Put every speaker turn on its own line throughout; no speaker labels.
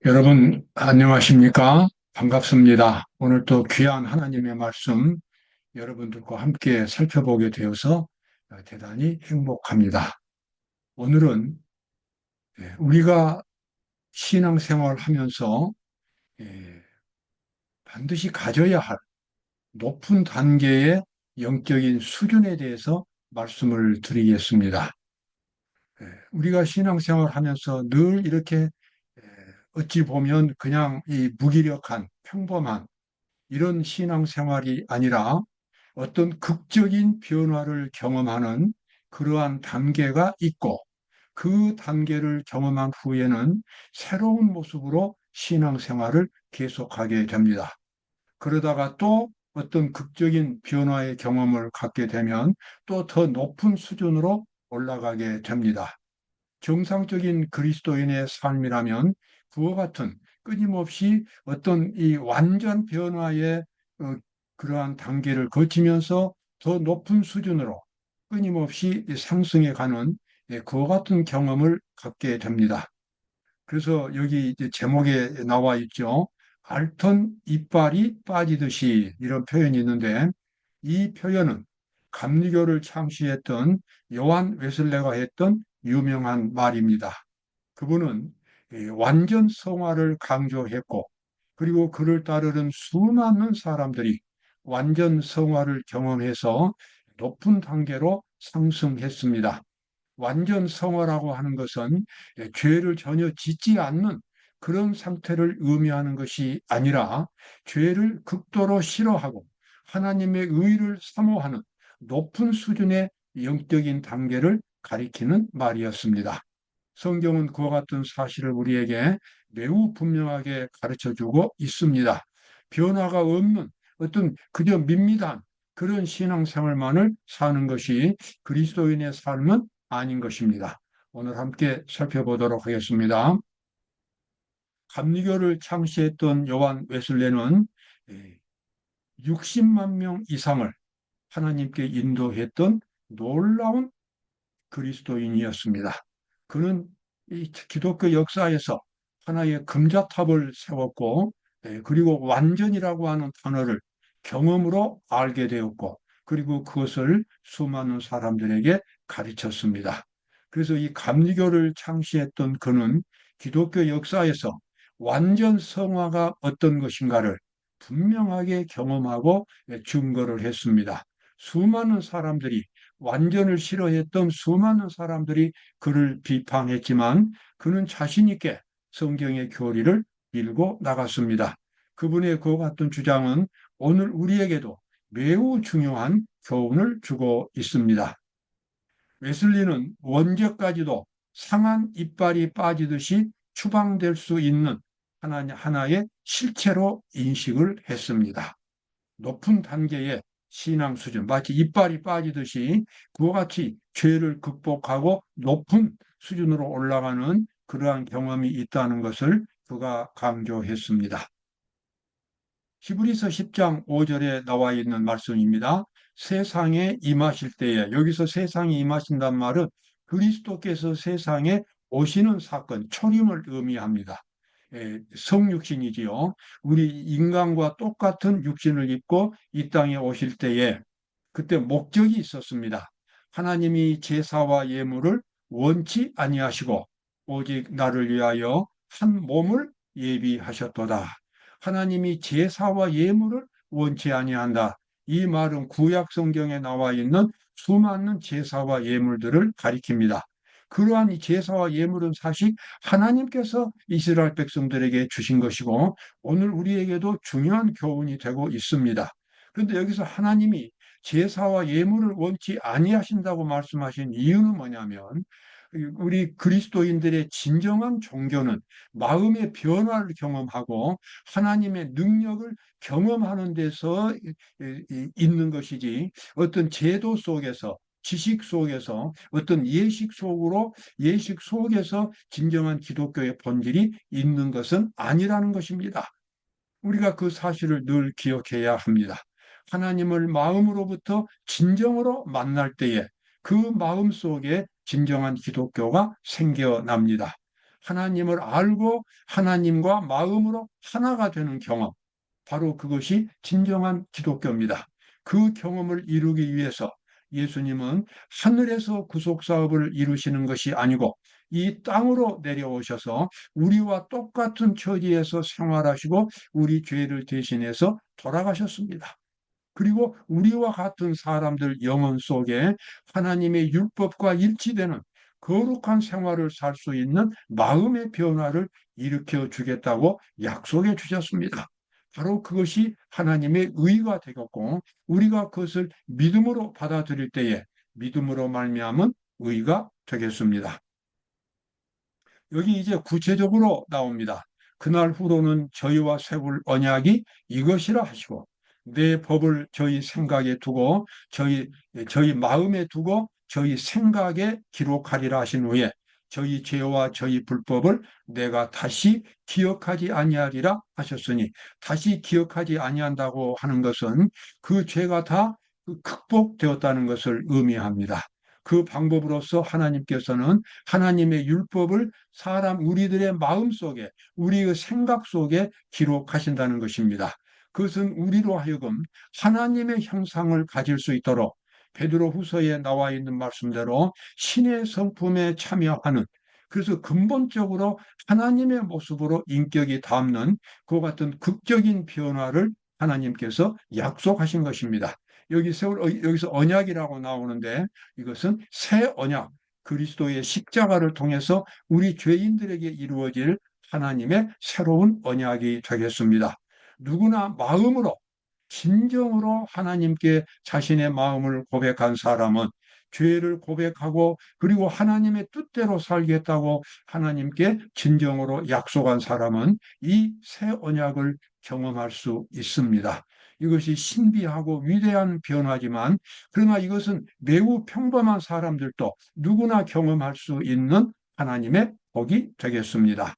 여러분, 안녕하십니까? 반갑습니다. 오늘 또 귀한 하나님의 말씀 여러분들과 함께 살펴보게 되어서 대단히 행복합니다. 오늘은 우리가 신앙생활 하면서 예, 반드시 가져야 할 높은 단계의 영적인 수준에 대해서 말씀을 드리겠습니다. 우리가 신앙생활 하면서 늘 이렇게 어찌 보면 그냥 이 무기력한 평범한 이런 신앙생활이 아니라 어떤 극적인 변화를 경험하는 그러한 단계가 있고 그 단계를 경험한 후에는 새로운 모습으로 신앙생활을 계속하게 됩니다. 그러다가 또 어떤 극적인 변화의 경험을 갖게 되면 또 더 높은 수준으로 올라가게 됩니다. 정상적인 그리스도인의 삶이라면 그와 같은 끊임없이 어떤 이 완전 변화의 어, 그러한 단계를 거치면서 더 높은 수준으로 끊임없이 상승해 가는 그와 같은 경험을 갖게 됩니다. 그래서 여기 이제 제목에 나와 있죠. 앓던 이빨이 빠지듯이 이런 표현이 있는데 이 표현은 감리교를 창시했던 요한 웨슬레가 했던 유명한 말입니다. 그분은 완전 성화를 강조했고 그리고 그를 따르는 수많은 사람들이 완전 성화를 경험해서 높은 단계로 상승했습니다. 완전 성화라고 하는 것은 죄를 전혀 짓지 않는 그런 상태를 의미하는 것이 아니라 죄를 극도로 싫어하고 하나님의 의를 사모하는 높은 수준의 영적인 단계를 가리키는 말이었습니다. 성경은 그와 같은 사실을 우리에게 매우 분명하게 가르쳐 주고 있습니다. 변화가 없는 어떤 그저 밋밋한 그런 신앙생활만을 사는 것이 그리스도인의 삶은 아닌 것입니다. 오늘 함께 살펴보도록 하겠습니다. 감리교를 창시했던 요한 웨슬레는 60만 명 이상을 하나님께 인도했던 놀라운 그리스도인이었습니다. 그는 이 기독교 역사에서 하나의 금자탑을 세웠고, 그리고 완전이라고 하는 단어를 경험으로 알게 되었고, 그리고 그것을 수많은 사람들에게 가르쳤습니다. 그래서 이 감리교를 창시했던 그는 기독교 역사에서 완전 성화가 어떤 것인가를 분명하게 경험하고 증거를 했습니다. 수많은 사람들이 완전을 싫어했던 수많은 사람들이 그를 비판했지만 그는 자신 있게 성경의 교리를 밀고 나갔습니다. 그분의 그 같은 주장은 오늘 우리에게도 매우 중요한 교훈을 주고 있습니다. 웨슬리는 원죄까지도 상한 이빨이 빠지듯이 추방될 수 있는 하나의 실체로 인식을 했습니다. 높은 단계의 신앙 수준, 마치 이빨이 빠지듯이 그와 같이 죄를 극복하고 높은 수준으로 올라가는 그러한 경험이 있다는 것을 그가 강조했습니다. 히브리서 10장 5절에 나와 있는 말씀입니다. 세상에 임하실 때에, 여기서 세상에 임하신다는 말은 그리스도께서 세상에 오시는 사건, 초림을 의미합니다. 성육신이지요. 우리 인간과 똑같은 육신을 입고 이 땅에 오실 때에 그때 목적이 있었습니다. 하나님이 제사와 예물을 원치 아니하시고 오직 나를 위하여 한 몸을 예비하셨도다. 하나님이 제사와 예물을 원치 아니한다. 이 말은 구약 성경에 나와 있는 수많은 제사와 예물들을 가리킵니다. 그러한 이 제사와 예물은 사실 하나님께서 이스라엘 백성들에게 주신 것이고 오늘 우리에게도 중요한 교훈이 되고 있습니다. 그런데 여기서 하나님이 제사와 예물을 원치 아니하신다고 말씀하신 이유는 뭐냐면 우리 그리스도인들의 진정한 종교는 마음의 변화를 경험하고 하나님의 능력을 경험하는 데서 있는 것이지 어떤 제도 속에서 지식 속에서 어떤 예식 속에서 진정한 기독교의 본질이 있는 것은 아니라는 것입니다. 우리가 그 사실을 늘 기억해야 합니다. 하나님을 마음으로부터 진정으로 만날 때에 그 마음 속에 진정한 기독교가 생겨납니다. 하나님을 알고 하나님과 마음으로 하나가 되는 경험. 바로 그것이 진정한 기독교입니다. 그 경험을 이루기 위해서 예수님은 하늘에서 구속 사업을 이루시는 것이 아니고 이 땅으로 내려오셔서 우리와 똑같은 처지에서 생활하시고 우리 죄를 대신해서 돌아가셨습니다. 그리고 우리와 같은 사람들 영혼 속에 하나님의 율법과 일치되는 거룩한 생활을 살 수 있는 마음의 변화를 일으켜 주겠다고 약속해 주셨습니다. 바로 그것이 하나님의 의가 되겠고 우리가 그것을 믿음으로 받아들일 때에 믿음으로 말미암은 의가 되겠습니다. 여기 이제 구체적으로 나옵니다. 그날 후로는 저희와 세울 언약이 이것이라 하시고 내 법을 저희 생각에 두고 저희 마음에 두고 저희 생각에 기록하리라 하신 후에 저희 죄와 저희 불법을 내가 다시 기억하지 아니하리라 하셨으니 다시 기억하지 아니한다고 하는 것은 그 죄가 다 극복되었다는 것을 의미합니다. 그 방법으로서 하나님께서는 하나님의 율법을 사람 우리들의 마음 속에 우리의 생각 속에 기록하신다는 것입니다. 그것은 우리로 하여금 하나님의 형상을 가질 수 있도록 베드로 후서에 나와 있는 말씀대로 신의 성품에 참여하는 그래서 근본적으로 하나님의 모습으로 인격이 닮는 그 같은 극적인 변화를 하나님께서 약속하신 것입니다. 여기서 언약이라고 나오는데 이것은 새 언약, 그리스도의 십자가를 통해서 우리 죄인들에게 이루어질 하나님의 새로운 언약이 되겠습니다. 누구나 마음으로 진정으로 하나님께 자신의 마음을 고백한 사람은 죄를 고백하고 그리고 하나님의 뜻대로 살겠다고 하나님께 진정으로 약속한 사람은 이 새 언약을 경험할 수 있습니다. 이것이 신비하고 위대한 변화지만 그러나 이것은 매우 평범한 사람들도 누구나 경험할 수 있는 하나님의 복이 되겠습니다.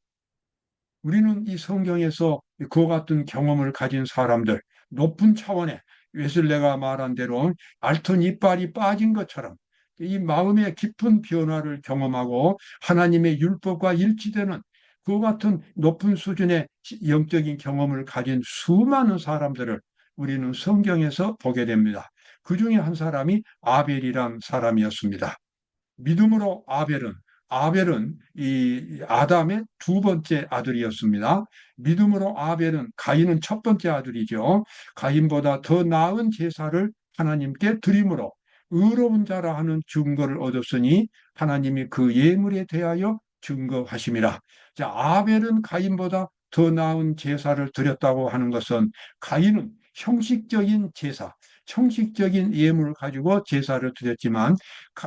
우리는 이 성경에서 그와 같은 경험을 가진 사람들, 높은 차원의 웨슬레가 말한 대로 앓던 이빨이 빠진 것처럼 이 마음의 깊은 변화를 경험하고 하나님의 율법과 일치되는 그 같은 높은 수준의 영적인 경험을 가진 수많은 사람들을 우리는 성경에서 보게 됩니다. 그 중에 한 사람이 아벨이란 사람이었습니다. 믿음으로 아벨은 이 아담의 두 번째 아들이었습니다. 믿음으로 아벨은 가인은 첫 번째 아들이죠. 가인보다 더 나은 제사를 하나님께 드림으로 의로운 자라 하는 증거를 얻었으니 하나님이 그 예물에 대하여 증거하심이라. 자, 아벨은 가인보다 더 나은 제사를 드렸다고 하는 것은 가인은 형식적인 제사, 형식적인 예물을 가지고 제사를 드렸지만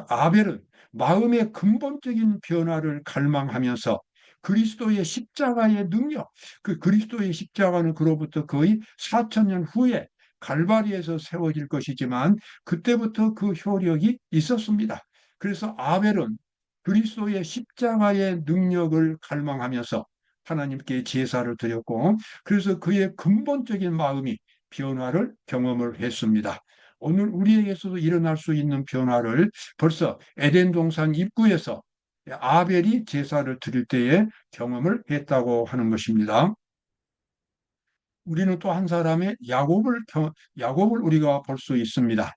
아벨은 마음의 근본적인 변화를 갈망하면서 그리스도의 십자가의 능력, 그 그리스도의 십자가는 그로부터 거의 4천년 후에 갈바리에서 세워질 것이지만 그때부터 그 효력이 있었습니다. 그래서 아벨은 그리스도의 십자가의 능력을 갈망하면서 하나님께 제사를 드렸고 그래서 그의 근본적인 마음이 변화를 경험을 했습니다. 오늘 우리에게서도 일어날 수 있는 변화를 벌써 에덴 동산 입구에서 아벨이 제사를 드릴 때에 경험을 했다고 하는 것입니다. 우리는 또 한 사람의 야곱을 우리가 볼 수 있습니다.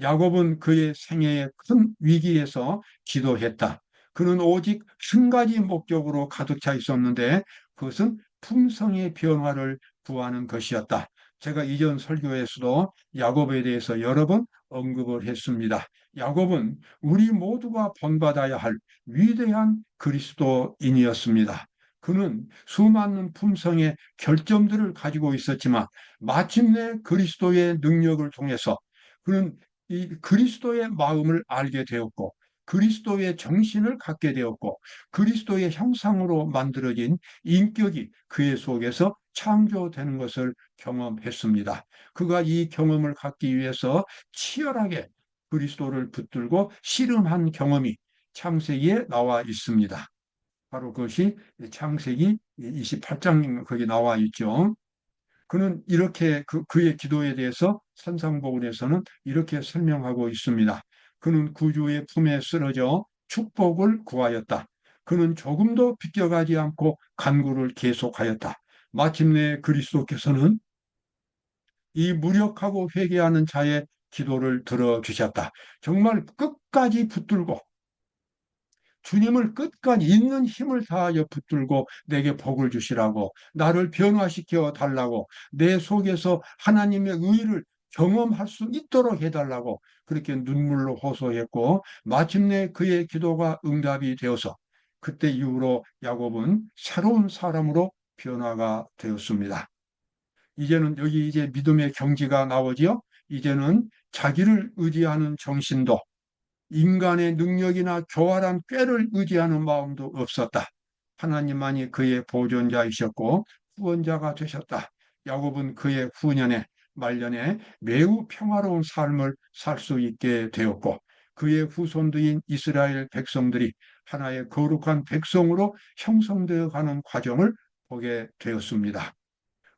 야곱은 그의 생애의 큰 위기에서 기도했다. 그는 오직 한 가지 목적으로 가득 차 있었는데 그것은 품성의 변화를 구하는 것이었다. 제가 이전 설교에서도 야곱에 대해서 여러 번 언급을 했습니다. 야곱은 우리 모두가 본받아야 할 위대한 그리스도인이었습니다. 그는 수많은 품성의 결점들을 가지고 있었지만 마침내 그리스도의 능력을 통해서 그는 이 그리스도의 마음을 알게 되었고 그리스도의 정신을 갖게 되었고 그리스도의 형상으로 만들어진 인격이 그의 속에서 창조되는 것을 경험했습니다. 그가 이 경험을 갖기 위해서 치열하게 그리스도를 붙들고 씨름한 경험이 창세기에 나와 있습니다. 바로 그것이 창세기 28장 거기 나와 있죠. 그는 이렇게 그의 기도에 대해서 산상복음에서는 이렇게 설명하고 있습니다. 그는 구주의 품에 쓰러져 축복을 구하였다. 그는 조금도 비껴가지 않고 간구를 계속하였다. 마침내 그리스도께서는 이 무력하고 회개하는 자의 기도를 들어주셨다. 정말 끝까지 붙들고 주님을 끝까지 있는 힘을 다하여 붙들고 내게 복을 주시라고, 나를 변화시켜 달라고, 내 속에서 하나님의 의를 경험할 수 있도록 해달라고 그렇게 눈물로 호소했고, 마침내 그의 기도가 응답이 되어서 그때 이후로 야곱은 새로운 사람으로 변화가 되었습니다. 이제는 여기 이제 믿음의 경지가 나오지요. 이제는 자기를 의지하는 정신도, 인간의 능력이나 교활한 꾀를 의지하는 마음도 없었다. 하나님만이 그의 보존자이셨고 후원자가 되셨다. 야곱은 그의 후년에 말년에 매우 평화로운 삶을 살 수 있게 되었고, 그의 후손들인 이스라엘 백성들이 하나의 거룩한 백성으로 형성되어 가는 과정을 보게 되었습니다.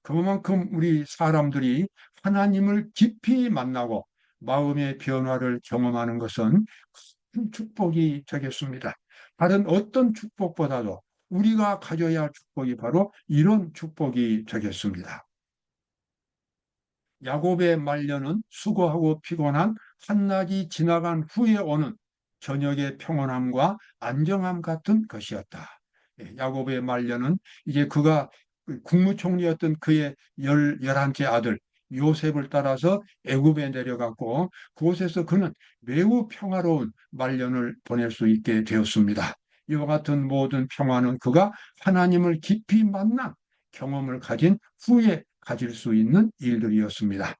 그만큼 우리 사람들이 하나님을 깊이 만나고 마음의 변화를 경험하는 것은 큰 축복이 되겠습니다. 다른 어떤 축복보다도 우리가 가져야 할 축복이 바로 이런 축복이 되겠습니다. 야곱의 말년은 수고하고 피곤한 한낮이 지나간 후에 오는 저녁의 평온함과 안정함 같은 것이었다. 야곱의 말년은 이제 그가 국무총리였던 그의 11째 아들 요셉을 따라서 애굽에 내려갔고, 그곳에서 그는 매우 평화로운 말년을 보낼 수 있게 되었습니다. 이와 같은 모든 평화는 그가 하나님을 깊이 만난 경험을 가진 후에 가질 수 있는 일들이었습니다.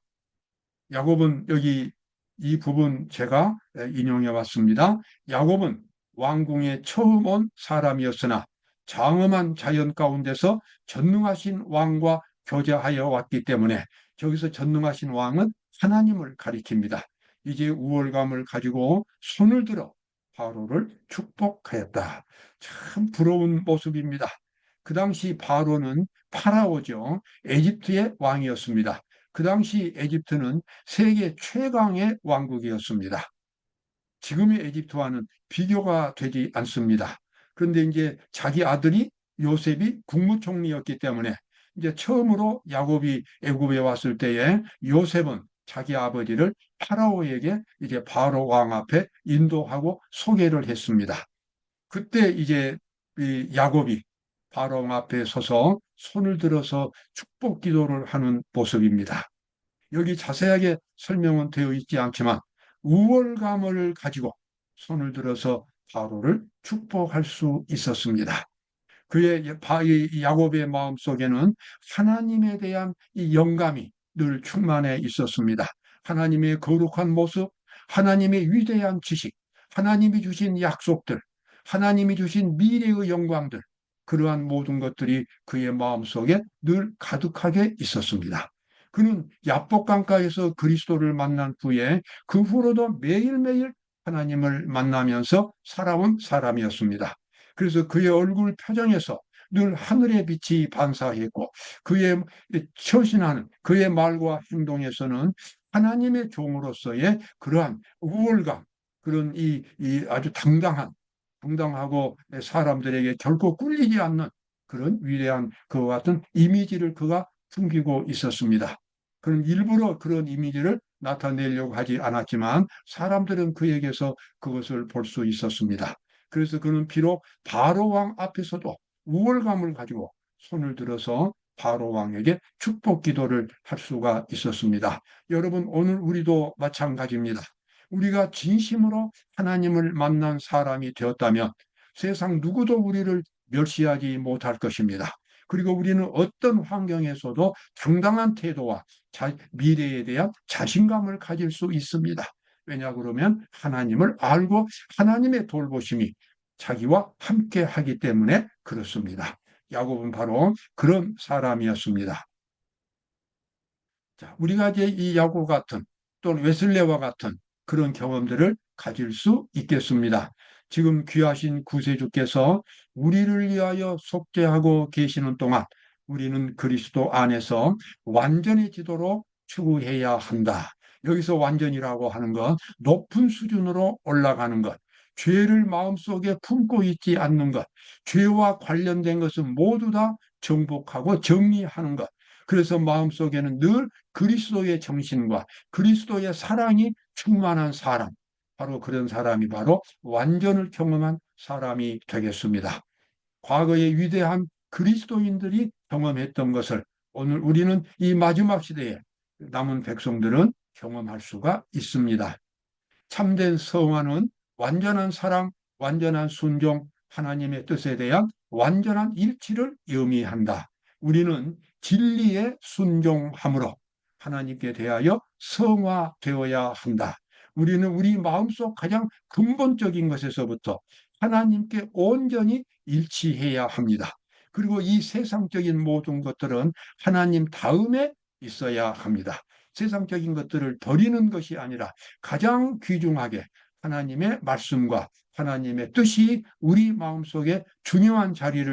야곱은 여기 이 부분 제가 인용해 왔습니다. 야곱은 왕궁에 처음 온 사람이었으나 장엄한 자연 가운데서 전능하신 왕과 교제하여 왔기 때문에, 저기서 전능하신 왕은 하나님을 가리킵니다. 이제 우월감을 가지고 손을 들어 바로를 축복하였다. 참 부러운 모습입니다. 그 당시 바로는 파라오죠. 에집트의 왕이었습니다. 그 당시 에집트는 세계 최강의 왕국이었습니다. 지금의 에집트와는 비교가 되지 않습니다. 그런데 이제 자기 아들이 요셉이 국무총리였기 때문에 이제 처음으로 야곱이 애굽에 왔을 때에 요셉은 자기 아버지를 파라오에게 이제 바로 왕 앞에 인도하고 소개를 했습니다. 그때 이제 이 야곱이 바로 앞에 서서 손을 들어서 축복 기도를 하는 모습입니다. 여기 자세하게 설명은 되어 있지 않지만 우월감을 가지고 손을 들어서 바로를 축복할 수 있었습니다. 그의 이 야곱의 마음 속에는 하나님에 대한 이 영감이 늘 충만해 있었습니다. 하나님의 거룩한 모습, 하나님의 위대한 지식, 하나님이 주신 약속들, 하나님이 주신 미래의 영광들, 그러한 모든 것들이 그의 마음 속에 늘 가득하게 있었습니다. 그는 야복 강가에서 그리스도를 만난 후에 그 후로도 매일매일 하나님을 만나면서 살아온 사람이었습니다. 그래서 그의 얼굴 표정에서 늘 하늘의 빛이 반사했고, 그의 처신하는 그의 말과 행동에서는 하나님의 종으로서의 그러한 우월감, 그런 이 아주 당당하고 사람들에게 결코 꿀리지 않는 그런 위대한 그와 같은 이미지를 그가 풍기고 있었습니다. 그는 일부러 그런 이미지를 나타내려고 하지 않았지만 사람들은 그에게서 그것을 볼 수 있었습니다. 그래서 그는 비록 바로 왕 앞에서도 우월감을 가지고 손을 들어서 바로 왕에게 축복 기도를 할 수가 있었습니다. 여러분, 오늘 우리도 마찬가지입니다. 우리가 진심으로 하나님을 만난 사람이 되었다면 세상 누구도 우리를 멸시하지 못할 것입니다. 그리고 우리는 어떤 환경에서도 당당한 태도와 미래에 대한 자신감을 가질 수 있습니다. 왜냐 그러면 하나님을 알고 하나님의 돌보심이 자기와 함께 하기 때문에 그렇습니다. 야곱은 바로 그런 사람이었습니다. 자, 우리가 이제 이 야곱 같은 또는 웨슬레와 같은 그런 경험들을 가질 수 있겠습니다. 지금 귀하신 구세주께서 우리를 위하여 속죄하고 계시는 동안 우리는 그리스도 안에서 완전해지도록 추구해야 한다. 여기서 완전이라고 하는 것, 높은 수준으로 올라가는 것, 죄를 마음속에 품고 있지 않는 것, 죄와 관련된 것은 모두 다 정복하고 정리하는 것. 그래서 마음속에는 늘 그리스도의 정신과 그리스도의 사랑이 충만한 사람, 바로 그런 사람이 바로 완전을 경험한 사람이 되겠습니다. 과거의 위대한 그리스도인들이 경험했던 것을 오늘 우리는 이 마지막 시대에 남은 백성들은 경험할 수가 있습니다. 참된 성화는 완전한 사랑, 완전한 순종, 하나님의 뜻에 대한 완전한 일치를 의미한다. 우리는 진리에 순종함으로 하나님께 대하여 성화되어야 한다. 우리는 우리 마음속 가장 근본적인 것에서부터 하나님께 온전히 일치해야 합니다. 그리고 이 세상적인 모든 것들은 하나님 다음에 있어야 합니다. 세상적인 것들을 버리는 것이 아니라 가장 귀중하게 하나님의 말씀과 하나님의 뜻이 우리 마음속에 중요한 자리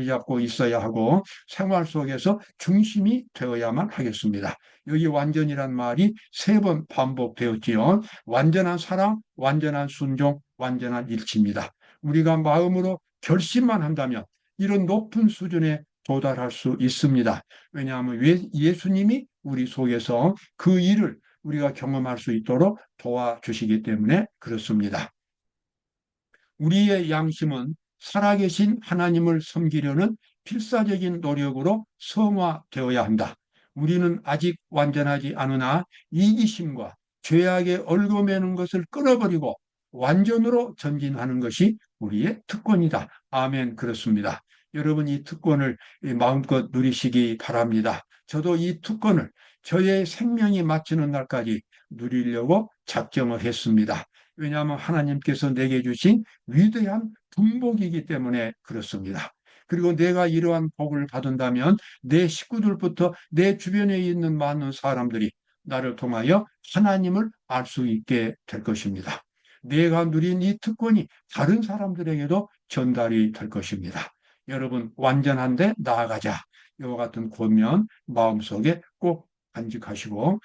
잡고 있어야 하고 생활 속에서 중심이 되어야만 하겠습니다. 여기 완전이란 말이 3번 반복되었지요. 완전한 사랑, 완전한 순종, 완전한 일치입니다. 우리가 마음으로 결심만 한다면 이런 높은 수준에 도달할 수 있습니다. 왜냐하면 예수님이 우리 속에서 그 일을 우리가 경험할 수 있도록 도와주시기 때문에 그렇습니다. 우리의 양심은 살아계신 하나님을 섬기려는 필사적인 노력으로 성화되어야 한다. 우리는 아직 완전하지 않으나 이기심과 죄악에 얽어매는 것을 끊어버리고 완전으로 전진하는 것이 우리의 특권이다. 아멘. 그렇습니다. 여러분 이 특권을 마음껏 누리시기 바랍니다. 저도 이 특권을 저의 생명이 마치는 날까지 누리려고 작정을 했습니다. 왜냐하면 하나님께서 내게 주신 위대한 분복이기 때문에 그렇습니다. 그리고 내가 이러한 복을 받은다면 내 식구들부터 내 주변에 있는 많은 사람들이 나를 통하여 하나님을 알 수 있게 될 것입니다. 내가 누린 이 특권이 다른 사람들에게도 전달이 될 것입니다. 여러분 완전한데 나아가자. 이와 같은 권면 마음속에 꼭 간직하시고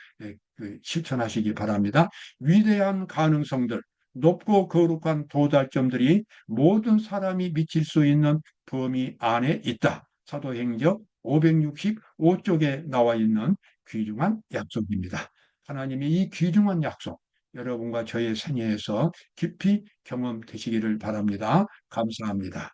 실천하시기 바랍니다. 위대한 가능성들, 높고 거룩한 도달점들이 모든 사람이 미칠 수 있는 범위 안에 있다. 사도행전 565쪽에 나와 있는 귀중한 약속입니다. 하나님의 이 귀중한 약속, 여러분과 저의 생애에서 깊이 경험되시기를 바랍니다. 감사합니다.